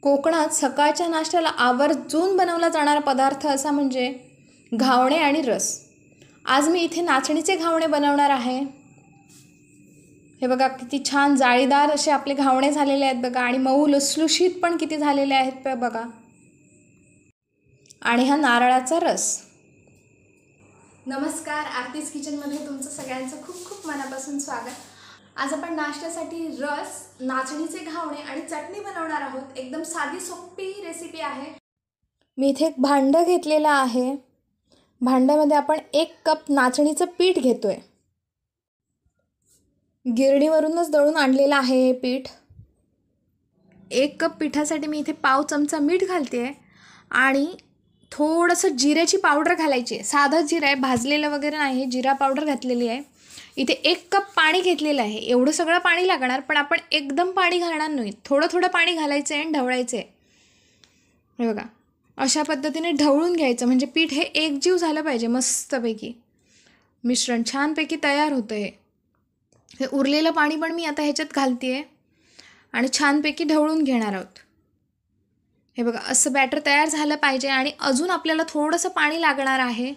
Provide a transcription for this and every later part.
कोकणात सकाळच्या नाश्त्याला आवर्जून बनवला जाणारा पदार्थ असा म्हणजे घावणे आणि रस. आज मी इथे नाचणीचे घावणे बनवणार आहे. हे बघा किती छान जाळीदार असे आपले घावणे झालेले आहेत बघा, आणि मऊ लुसलुशीत पण किती झालेले आहेत बघा. आणि हा नारळाचा रस. नमस्कार, आरतीज किचनमध्ये तुमचं सगळ्यांचं खूप खूप मनापासून स्वागत. आज आपण नाश्त्यासाठी रस, नाचणीचे घावणे आणि चटणी बनवणार आहोत. एकदम साधी सोपी रेसिपी आहे. मी इथे एक भांडं घेतलेलं आहे. भांड्यामध्ये आपण 1 कप नाचणीचं पीठ घेतोय. गिरणीवरूनच दळून आणलेलं आहे हे पीठ. 1 कप पिठासाठी मी इथे पाव चमचा मीठ घालते आणि थोडंसं जिऱ्याची पावडर घालायची आहे. साधं जिरं आहे, भाजलेलं वगैरे नाही, जिरा पावडर घातलेली आहे. इथे 1 कप पाणी घेतलेलं आहे. एवढं सगळं पाणी लागणार, पण आपण एकदम पाणी घालणार नाही. थोडं थोडं पाणी घालायचं आहे आणि ढवळायचं आहे. हे बघा, अशा पद्धतीने ढवळून घ्यायचं, म्हणजे पीठ हे एकजीव झालं पाहिजे. मस्तपैकी मिश्रण छानपैकी तयार होतं. हे उरलेलं पाणी पण मी आता ह्याच्यात घालते आहे आणि छानपैकी ढवळून घेणार आहोत. हे बघा, असं बॅटर तयार झालं पाहिजे. आणि अजून आपल्याला थोडंसं पाणी लागणार आहे.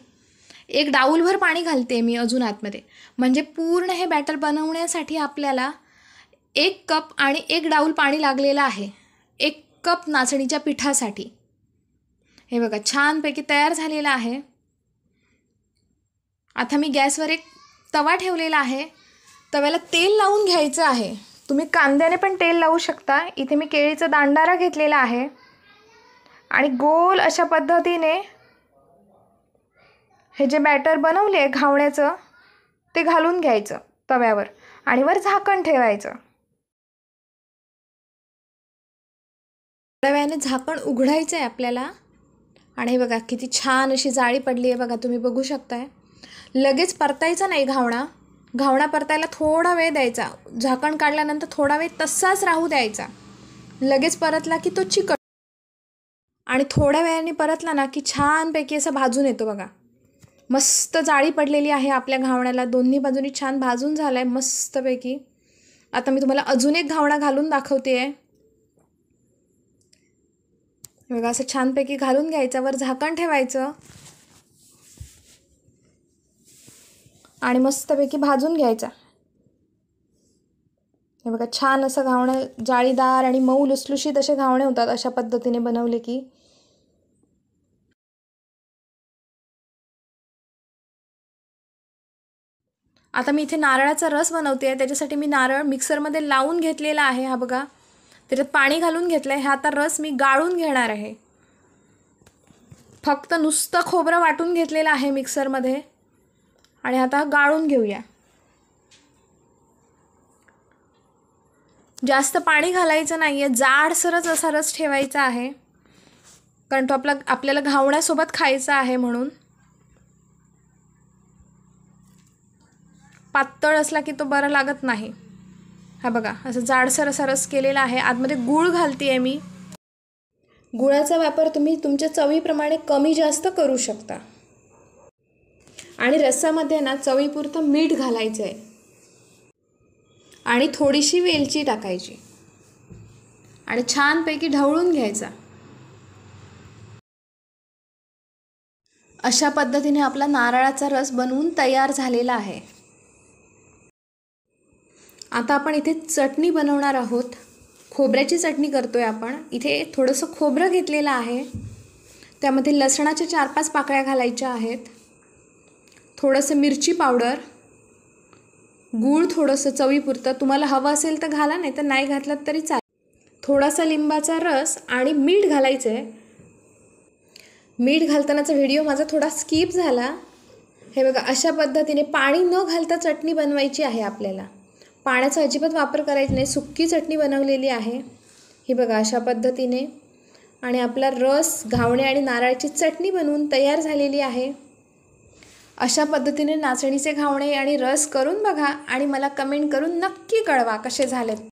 1 डाऊलभर पाणी घालते मी अजून आतमध्ये, म्हणजे पूर्ण हे बॅटर बनवण्यासाठी आपल्याला 1 कप आणि 1 डाऊल पाणी लागलेलं आहे 1 कप नाचणीच्या पिठासाठी. हे बघा, छानपैकी तयार झालेलं आहे. आता मी गॅसवर एक तवा ठेवलेला आहे. तव्याला तेल लावून घ्यायचं आहे. तुम्ही कांद्याने पण तेल लावू शकता. इथे मी केळीचा दांडारा घेतलेला आहे आणि गोल अशा पद्धतीने हे जे बॅटर बनवले आहे घावण्याचं ते घालून घ्यायचं तव्यावर आणि वर झाकण ठेवायचं. थोड्या वेळाने झाकण उघडायचं आहे आपल्याला. आणि हे बघा किती छान अशी जाळी पडली आहे बघा, तुम्ही बघू शकताय. लगेच परतायचा नाही घावणा. घावणा परतायला थोडा वेळ द्यायचा. झाकण काढल्यानंतर थोडा वेळ तसाच राहू द्यायचा. लगेच परतला की तो चिकट, आणि थोड्या वेळाने परतला ना की छानपैकी असं भाजून येतो बघा. मस्त जाळी पडलेली आहे आपल्या घावण्याला. दोन्ही बाजूनी छान भाजून झाला आहे मस्तपैकी. आता मी तुम्हाला अजून एक घावणा घालून दाखवते आहे. बघा, असं छानपैकी घालून घ्यायचं, वर झाकण ठेवायचं आणि मस्तपैकी भाजून घ्यायचा. हे बघा, छान असं घावणं जाळीदार आणि मऊ लुसलुशीत असे घावणे होतात अशा पद्धतीने बनवले की. आता मी इथे नारळाचा रस बनवते आहे. त्याच्यासाठी मी नारळ मिक्सरमध्ये लावून घेतलेला आहे. हा बघा, त्याच्यात पाणी घालून घेतलं आहे. हा आता रस मी गाळून घेणार आहे. फक्त नुसतं खोबरं वाटून घेतलेलं आहे मिक्सरमध्ये आणि आता गाळून घेऊया. जास्त पाणी घालायचं नाही आहे, जाडसरच असा रस ठेवायचा आहे, कारण तो आपल्याला घावण्यासोबत खायचा आहे म्हणून. पातळ असला की तो बरा लागत नाही. हा बघा, असं जाडसर असा रस केलेला आहे. आतमध्ये गूळ घालते आहे मी. गुळाचा वापर तुम्ही तुमच्या चवीप्रमाणे कमी जास्त करू शकता. आणि रसामध्ये ना चवीपुरतं मीठ घालायचं आहे आणि थोडीशी वेलची टाकायची आणि छानपैकी ढवळून घ्यायचा. अशा पद्धतीने आपला नारळाचा रस बनवून तयार झालेला आहे. आता आपण इथे चटणी बनवणार आहोत. खोबऱ्याची चटणी करतोय आपण. इथे थोडंसं खोबरं घेतलेलं आहे. त्यामध्ये लसणाच्या 4-5 पाकळ्या घालायच्या आहेत. थोडंसं मिरची पावडर, गूळ थोडंसं चवीपुरतं. तुम्हाला हवं असेल तर घाला, नाही तर नाही घातलं तरी चालेल. थोडासा लिंबाचा रस आणि मीठ घालायचं आहे. मीठ घालतानाचा व्हिडिओ माझा थोडा स्किप झाला. हे बघा, अशा पद्धतीने पाणी न घालता चटणी बनवायची आहे आपल्याला. पाण्याचा अजिबात वापर करायचा नाही. सुक्की चटणी बनवलेली आहे ही बघा अशा पद्धतीने. आणि आपला रस, घावणे आणि नारळाची चटणी बनवून तयार झालेली आहे. अशा पद्धतीने नाचणीचे घावणे आणि रस करून बघा आणि मला कमेंट करून नक्की कळवा कसे झालेत.